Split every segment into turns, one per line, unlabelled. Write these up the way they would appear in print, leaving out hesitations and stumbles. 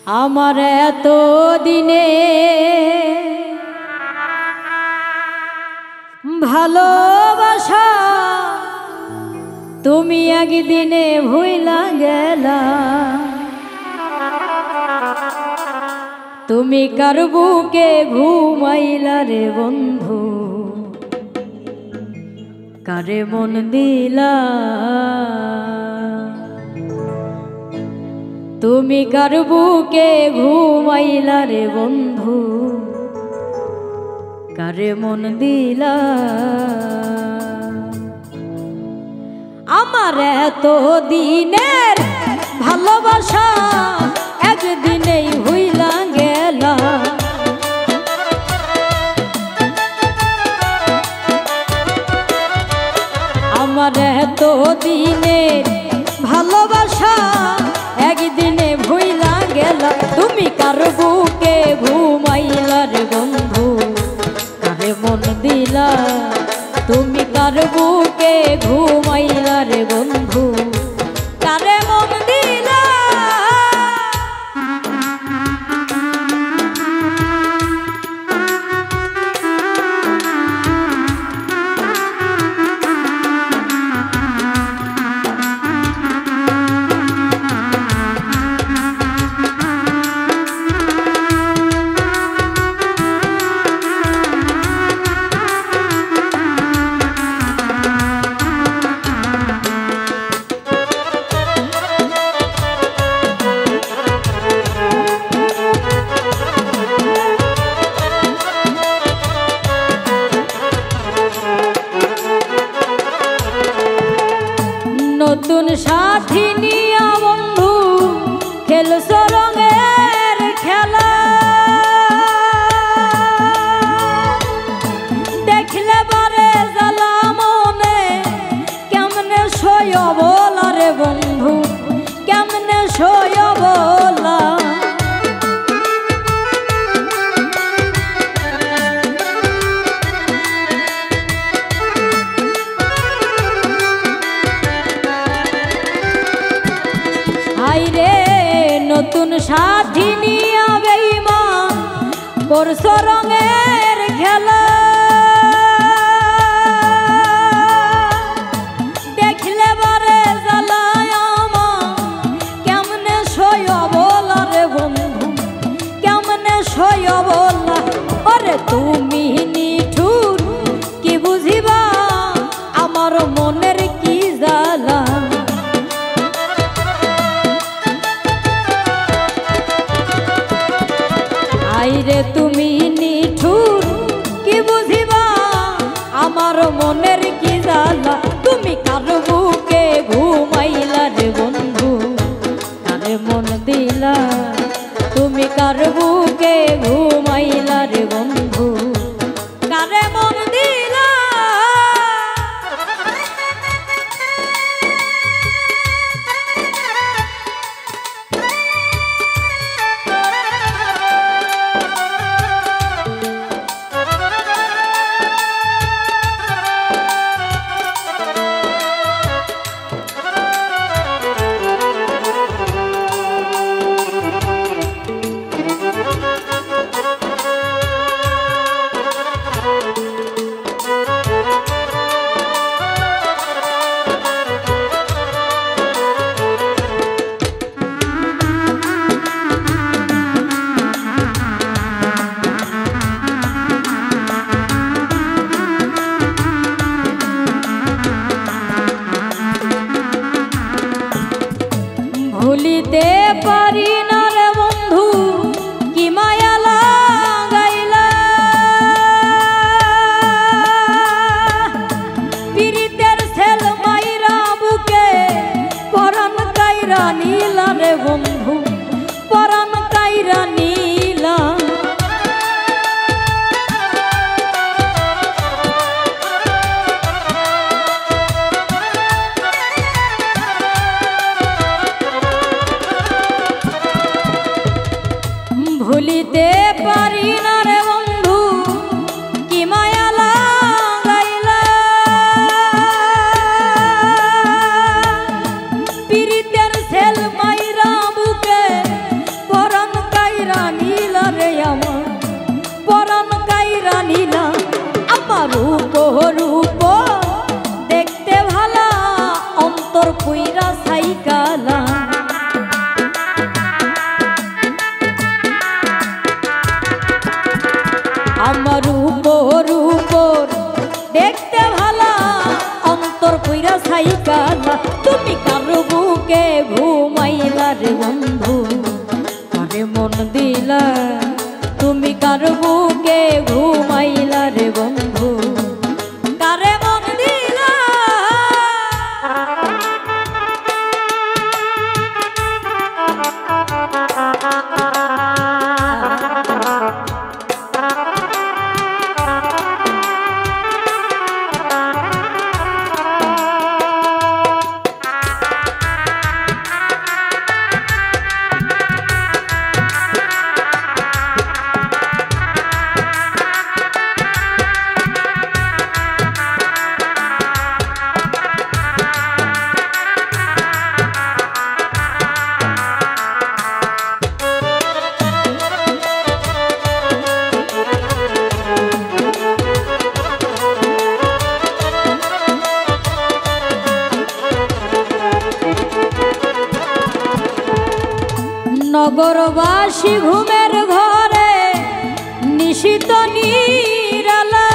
আমার এত দিনে ভালোবাসা তুমি একদিনে ভুইলা গেলা। তুমি কার বুকে ঘুমাইলা রে বন্ধু, কারে মন দিলা। তুমি কার বুকে ঘুমাইলা রে বন্ধু, কারে মন দিলা। আমার এত দিনের ভালোবাসা একদিনেই ভুইলা গেলা। আমার এত দিনের ভালোবাসা একদিনে ভুইলা গেলা। তুমি কার বুকে ঘুমাইলা রে বন্ধু, কারে মন দিলা। তুমি কার বুকে ঘুমাইলা রে বন্ধু, কারে মন দিলা। নতুন সাথী নিয়া বন্ধু খেলছ রঙের খেলা। দেখলে বারে জ্বালা মনে কেমনে সয় বলা রে বন্ধু, কেমনে সয় বলা। আইরে নতুন সাথী নিয়া বেঈমান করছ রঙের খেলা। দেখলে বারে জ্বালায় আমার কেমনে সয় বলা রে বন্ধু, কেমনে সয় বলা। ওরে তুমি নিঠুর কি বুঝিবা আমার মনের কি জ্বালা। আইরে তুমি নিঠুর কি বুঝিবা আমার মনের কি জ্বালা। তুমি কার বুকে ঘুমাইলা রে বন্ধু, কারে মন দিলা। তুমি কার বুকে ঘুমাইলা রে বন্ধু, কারে মন দিলা। ভুলিতে পারি না রে বন্ধু কি মায়া লাগাইলা। পীড়িতের ছেল মাইরা বুকে পরাণ কাইরা নীলা রে বন্ধু, পরাণ কাইরা নীলা। ভুলিতে পারি না রে বন্ধু কি মায়া লাগাইলা। পীড়িতের ছেল মাইরা বুকে পরাণ আমার উপর উপর দেখতে ভালা অন্তর কইরা ছাইকালা তুমি কার বুকে ঘুমাইলা রে বন্ধু কারে মন দিলা তুমি কার বুকে ঘুমাইলা রে বন্ধু কারে মন দিলা নগরবাসী ঘুমের ঘরে নিশিত নিরালা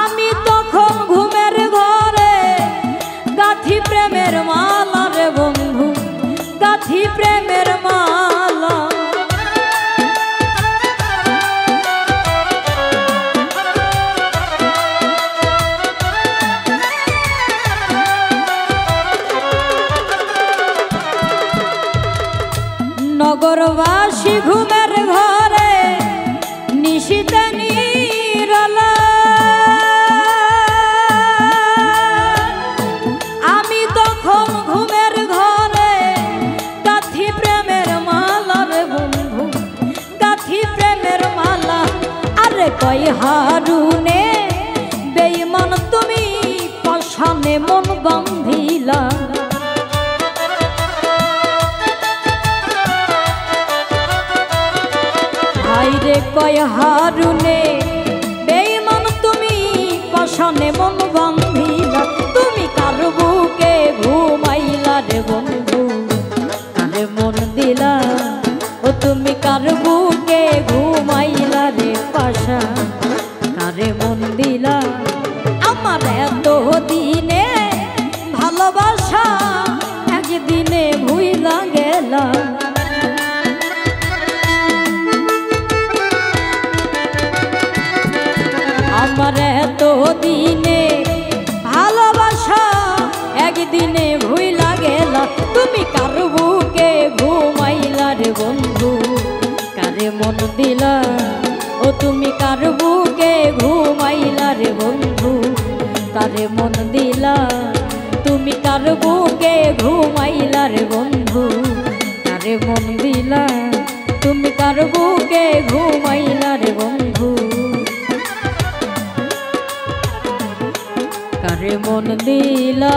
আমি তখন ঘুমের ঘরে গাথি প্রেমের মালা রে বন্ধু গাথি প্রেমের মালা নগরবাসী ঘুমের ঘরে নিশিত নিরালা আমি তখন ঘুমের ঘরে গাথি প্রেমের মালা রে বন্ধু গাথি প্রেমের মালা আরে কই হারুনে বেঈমান তুমি পাশানে মন বাঁধিলা রে কয় হারুনে বেঈমান তুমি পাশানে মন বাঁধিলা তুমি কার বুকে ঘুমাইলা রে বন্ধু কারে মন দিলা ও তুমি কার বুকে ঘুমাইলা রে পাশা কারে মন দিলা আমার এত দিনে ভালোবাসা একদিনে ভুইলা গেলা আমার এত দিনে ভালোবাসা একদিনে ভুইলা গেলা তুমি কার বুকে ঘুমাইলা রে বন্ধু কারে মন দিলা ও তুমি কার বুকে ঘুমাইলা রে বন্ধু কারে মন দিলা তুমি কার বুকে ঘুমাইলা রে বন্ধু কারে মন দিলা তুমি কার বুকে ঘুমাইলা রে বন্ধু কারে মন দিলা।